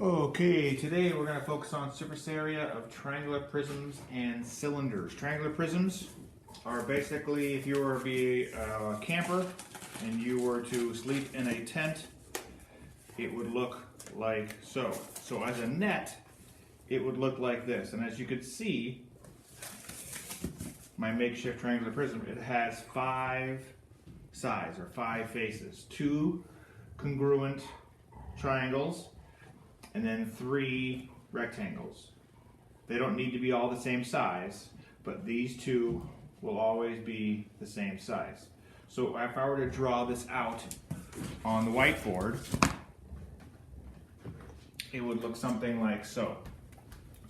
Okay, today we're going to focus on surface area of triangular prisms and cylinders. Triangular prisms are basically if you were to be a camper and you were to sleep in a tent, it would look like so. So as a net, it would look like this. And as you can see, my makeshift triangular prism, it has 5 sides or 5 faces. 2 congruent triangles, and then 3 rectangles. They don't need to be all the same size, but these 2 will always be the same size. So if I were to draw this out on the whiteboard, it would look something like so.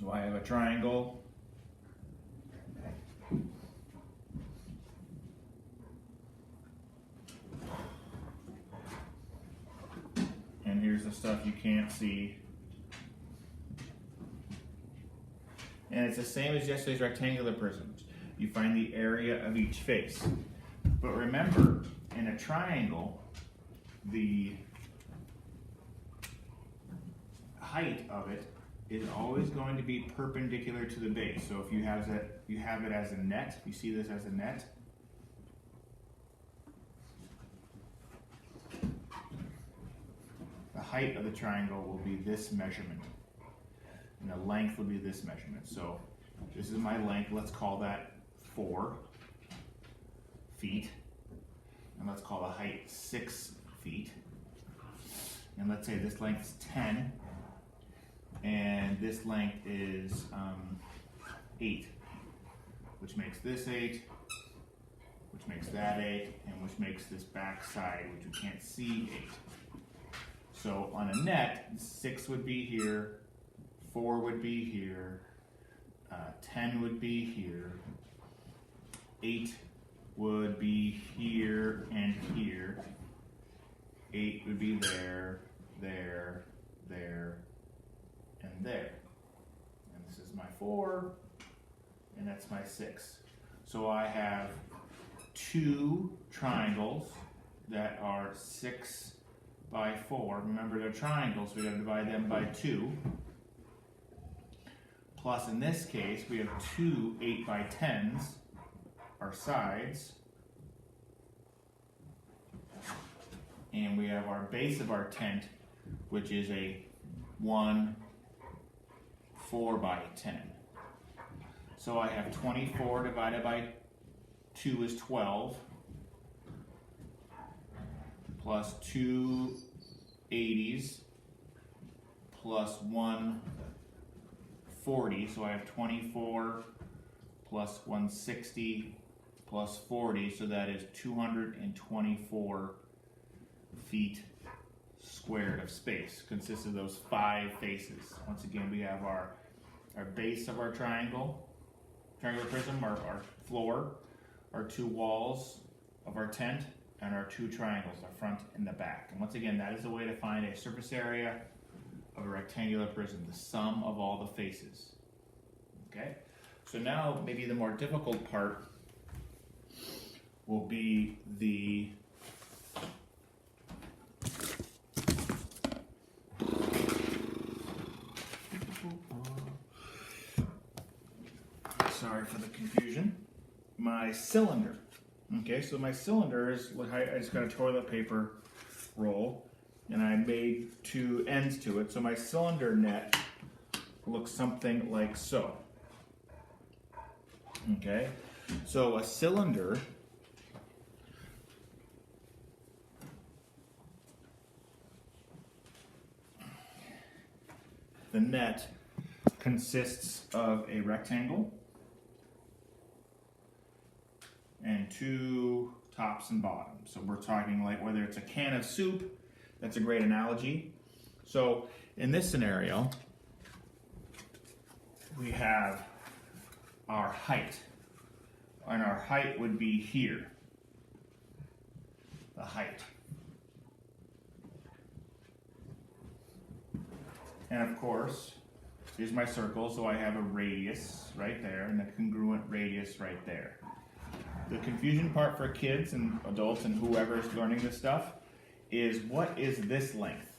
So I have a triangle, and here's the stuff you can't see. And it's the same as yesterday's rectangular prisms. You find the area of each face. But remember, in a triangle, the height of it is always going to be perpendicular to the base. So if you have it as a net, you see this as a net. The height of the triangle will be this measurement. And the length will be this measurement. So this is my length. Let's call that 4 feet. And let's call the height 6 feet. And let's say this length is 10. And this length is 8. Which makes this 8. Which makes that 8. And which makes this back side, which you can't see, 8. So on a net, 6 would be here. 4 would be here, 10 would be here, 8 would be here and here, 8 would be there, there, there, and there. And this is my 4, and that's my 6. So I have 2 triangles that are 6 by 4. Remember, they're triangles, so we gotta divide them by 2. Plus, in this case, we have 2 8 by 10s, our sides. And we have our base of our tent, which is a 1 4 by 10. So I have 24 divided by 2 is 12, plus 2 80s, plus 1 40, so I have 24 plus 160 plus 40, so that is 224 feet squared of space. Consists of those 5 faces. Once again, we have our base of our triangular prism, our floor, our 2 walls of our tent, and our 2 triangles, the front and the back. And once again, that is a way to find a surface area of a rectangular prism, the sum of all the faces. Okay? So now maybe the more difficult part will be the sorry for the confusion. My cylinder. Okay, so my cylinder is, I just got a toilet paper roll and I made 2 ends to it. So my cylinder net looks something like so. Okay, so a cylinder the net consists of a rectangle and 2 tops and bottoms. So we're talking like whether it's a can of soup. That's a great analogy. So in this scenario, we have our height, and our height would be here, the height. And of course, here's my circle, so I have a radius right there and a congruent radius right there. The confusion part for kids and adults and whoever is learning this stuff is, what is this length?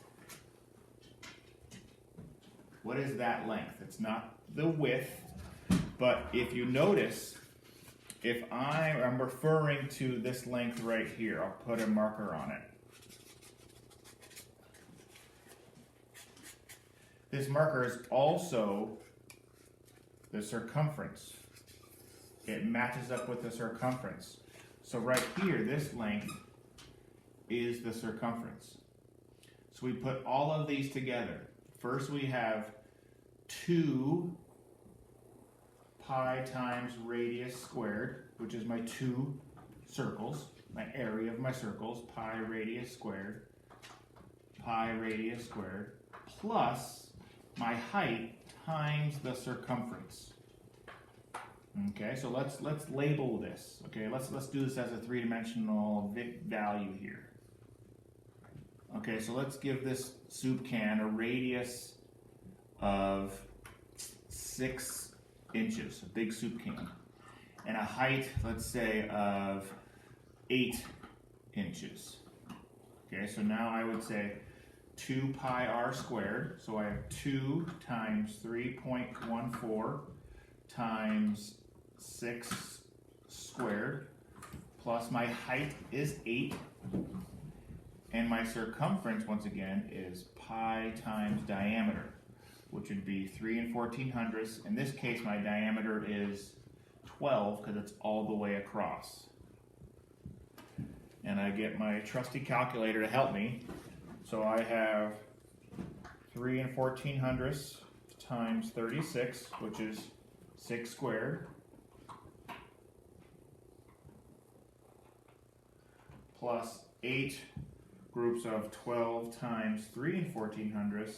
What is that length? It's not the width, but if you notice, if I am referring to this length right here, I'll put a marker on it. This marker is also the circumference. It matches up with the circumference. So right here, this length is the circumference. So we put all of these together. First we have 2 pi times radius squared, which is my 2 circles, my area of my circles, pi radius squared, plus my height times the circumference. Okay, so let's label this. Okay, let's do this as a 3-dimensional value here. Okay, so let's give this soup can a radius of 6 inches, a big soup can, and a height, let's say, of 8 inches. Okay, so now I would say 2 pi r squared, so I have 2 times 3.14 times 6 squared, plus my height is 8, and my circumference, once again, is pi times diameter, which would be 3 14/100. In this case, my diameter is 12 because it's all the way across. And I get my trusty calculator to help me. So I have 3 14/100 times 36, which is 6 squared, plus 8 groups of 12 times 3 14/100,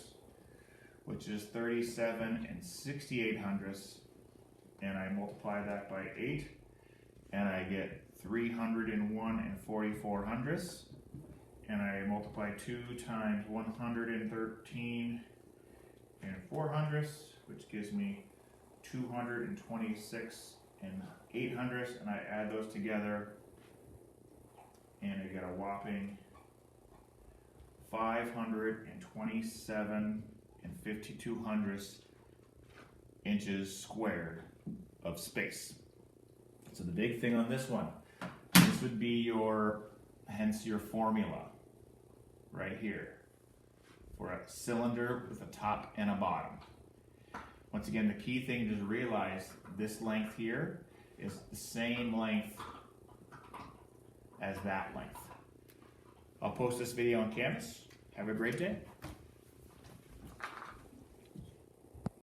which is 37 68/100, and I multiply that by 8, and I get 301 44/100, and I multiply 2 times 113 400, which gives me 226 800, and I add those together, and I get a whopping 527 52/100 inches squared of space. So the big thing on this one, this would be hence your formula right here for a cylinder with a top and a bottom. Once again, the key thing is to realize this length here is the same length as that length. I'll post this video on Canvas. Have a great day.